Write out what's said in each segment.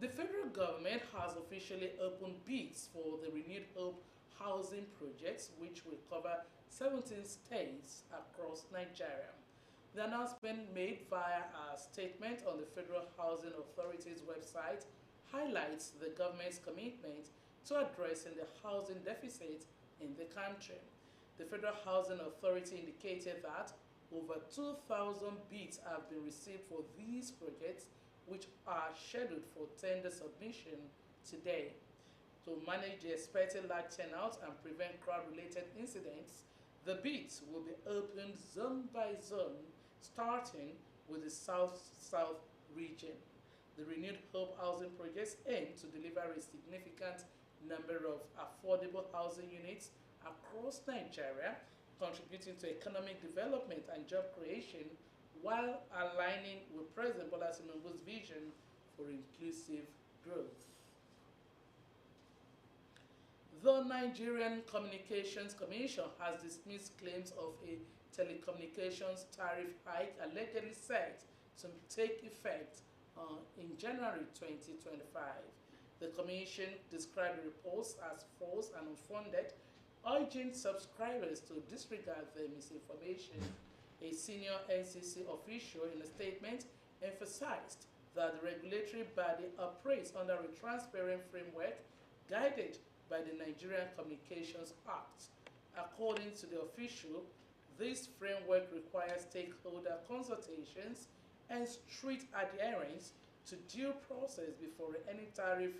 The federal government has officially opened bids for the Renewed Hope housing projects, which will cover 17 states across Nigeria. The announcement made via a statement on the Federal Housing Authority's website highlights the government's commitment to addressing the housing deficit in the country. The Federal Housing Authority indicated that over 2,000 bids have been received for these projects, which are scheduled for tender submission today. To manage the expected large turnouts and prevent crowd-related incidents, the bids will be opened zone by zone, starting with the South-South region. The Renewed Hope housing projects aim to deliver a significant number of affordable housing units across Nigeria, contributing to economic development and job creation while aligning with President Bola Tinubu's vision for inclusive growth. The Nigerian Communications Commission has dismissed claims of a telecommunications tariff hike allegedly set to take effect in January 2025. The Commission described the reports as false and unfounded, urging subscribers to disregard the misinformation. A senior NCC official in a statement emphasized that the regulatory body operates under a transparent framework guided by the Nigerian Communications Act. According to the official, this framework requires stakeholder consultations and strict adherence to due process before any tariff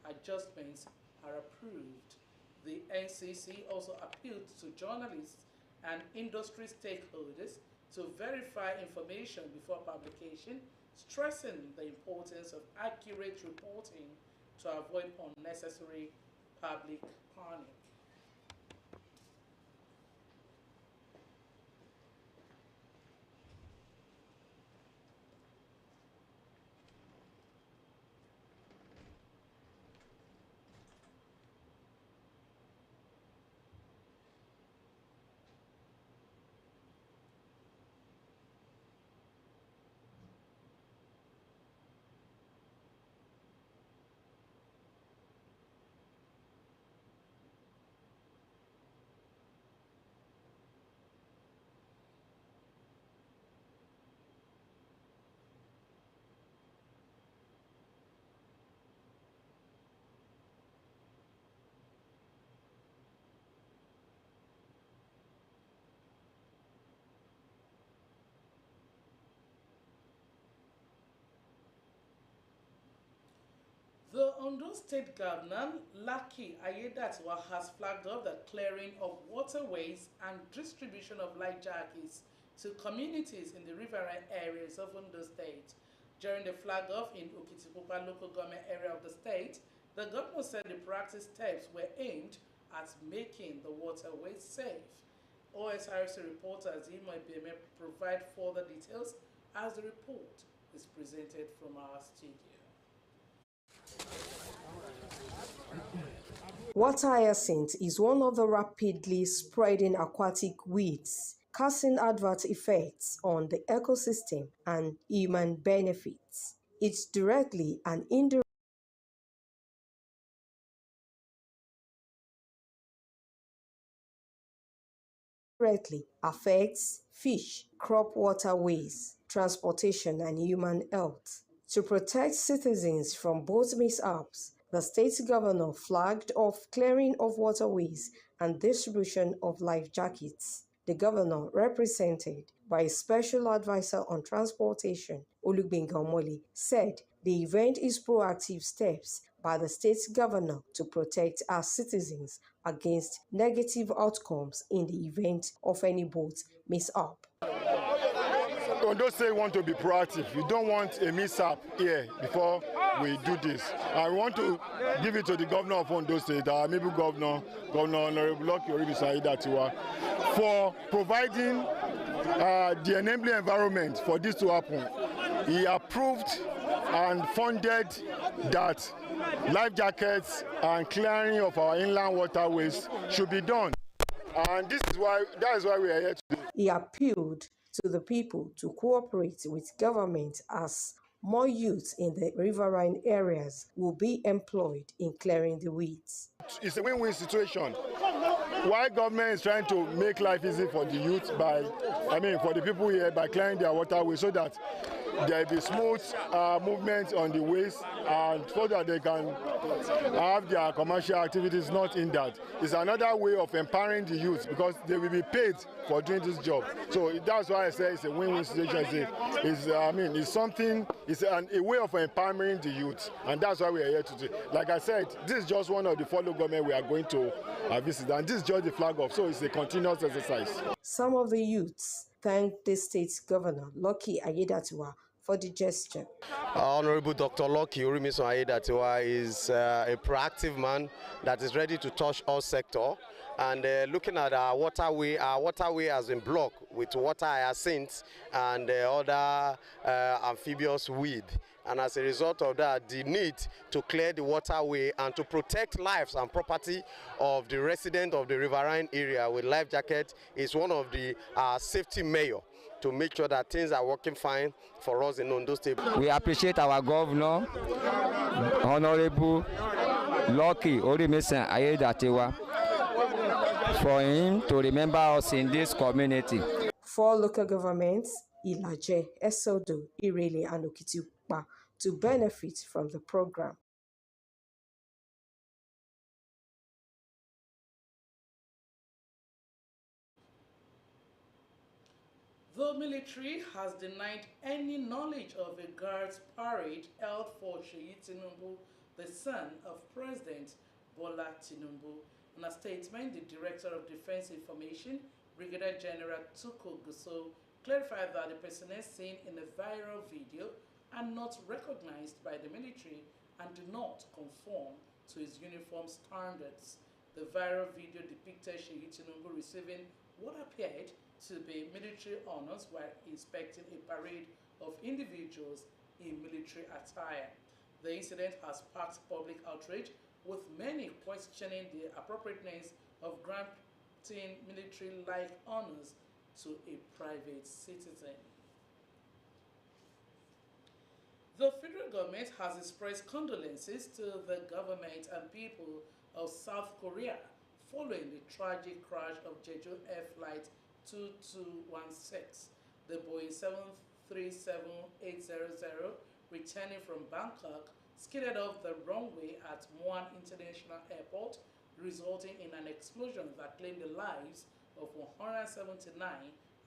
adjustments are approved. The NCC also appealed to journalists and industry stakeholders to verify information before publication, stressing the importance of accurate reporting to avoid unnecessary public panic. The Ondo State Governor, Lucky Ayedatiwa, has flagged off the clearing of waterways and distribution of life jackets to communities in the riverine areas of Ondo State. During the flag-off in Okitipupa local government area of the state, the governor said the practice steps were aimed at making the waterways safe. Osrc reporter Zimo Ibeme provide further details as the report is presented from our studio. Water hyacinth is one of the rapidly spreading aquatic weeds, casting adverse effects on the ecosystem and human benefits. It directly and indirectly affects fish, crop waterways, transportation, and human health. To protect citizens from both mishaps, the state governor flagged off clearing of waterways and distribution of life jackets. The governor, represented by a special advisor on transportation, Olugbenga Omoli, said the event is proactive steps by the state governor to protect our citizens against negative outcomes in the event of any boat mishap. Ondo State want to be proactive. We don't want a mishap here before we do this. I want to give it to the governor of Ondo State, our amiable governor, Governor Honorable Lucky Ayedatiwa, for providing the enabling environment for this to happen. He approved and funded that life jackets and clearing of our inland waterways should be done. And that is why we are here today. He appealed to the people to cooperate with government as more youths in the riverine areas will be employed in clearing the weeds. It's a win-win situation. Why government is trying to make life easy for the youth for the people here by clearing their waterways so that there will be smooth movement on the ways and so that they can have their commercial activities not hindered. It's another way of empowering the youth because they will be paid for doing this job. So that's why I say it's a win-win situation. It's a way of empowering the youth, and that's why we are here today. Like I said, this is just one of the follow government we are going to visit, and this is just the flag off, so it's a continuous exercise. Some of the youths thanked the state's governor, Lucky Ayedatiwa, for the gesture. Honorable Dr. Lucky Orimisun Ayedatiwa is a proactive man that is ready to touch all sectors. And looking at our waterway has been blocked with water hyacinth and other amphibious weed. And as a result of that, the need to clear the waterway and to protect lives and property of the residents of the riverine area with life jacket is one of the safety measures to make sure that things are working fine for us in Ondo State. We appreciate our governor, Honorable Lucky Orimisun Ayedatiwa, for him to remember us in this community. 4 local governments, Ilaje, Esodo, Irele, and Okitiupa, to benefit from the program. The military has denied any knowledge of a guards parade held for Seyi Tinubu, the son of President Bola Tinubu. In a statement, the Director of Defense Information, Brigadier General Tuko Guso, clarified that the personnel seen in the viral video are not recognized by the military and do not conform to its uniform standards. The viral video depicted Seyi Tinubu receiving what appeared to be military honors while inspecting a parade of individuals in military attire. The incident has sparked public outrage, with many questioning the appropriateness of granting military-like honors to a private citizen. The federal government has expressed condolences to the government and people of South Korea following the tragic crash of Jeju Air Flight 2216, the Boeing 737-800 returning from Bangkok skidded off the runway at Muan International Airport, resulting in an explosion that claimed the lives of 179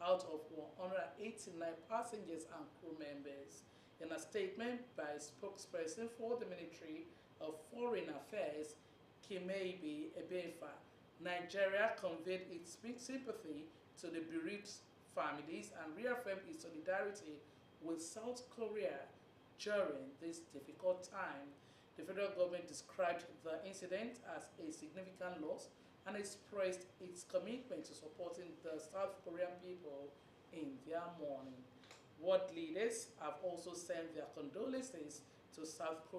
out of 189 passengers and crew members. In a statement by a spokesperson for the Ministry of Foreign Affairs, Kimeibi Ebefa, Nigeria conveyed its sympathy to the bereaved families and reaffirmed its solidarity with South Korea during this difficult time. The federal government described the incident as a significant loss and expressed its commitment to supporting the South Korean people in their mourning. World leaders have also sent their condolences to South Korea.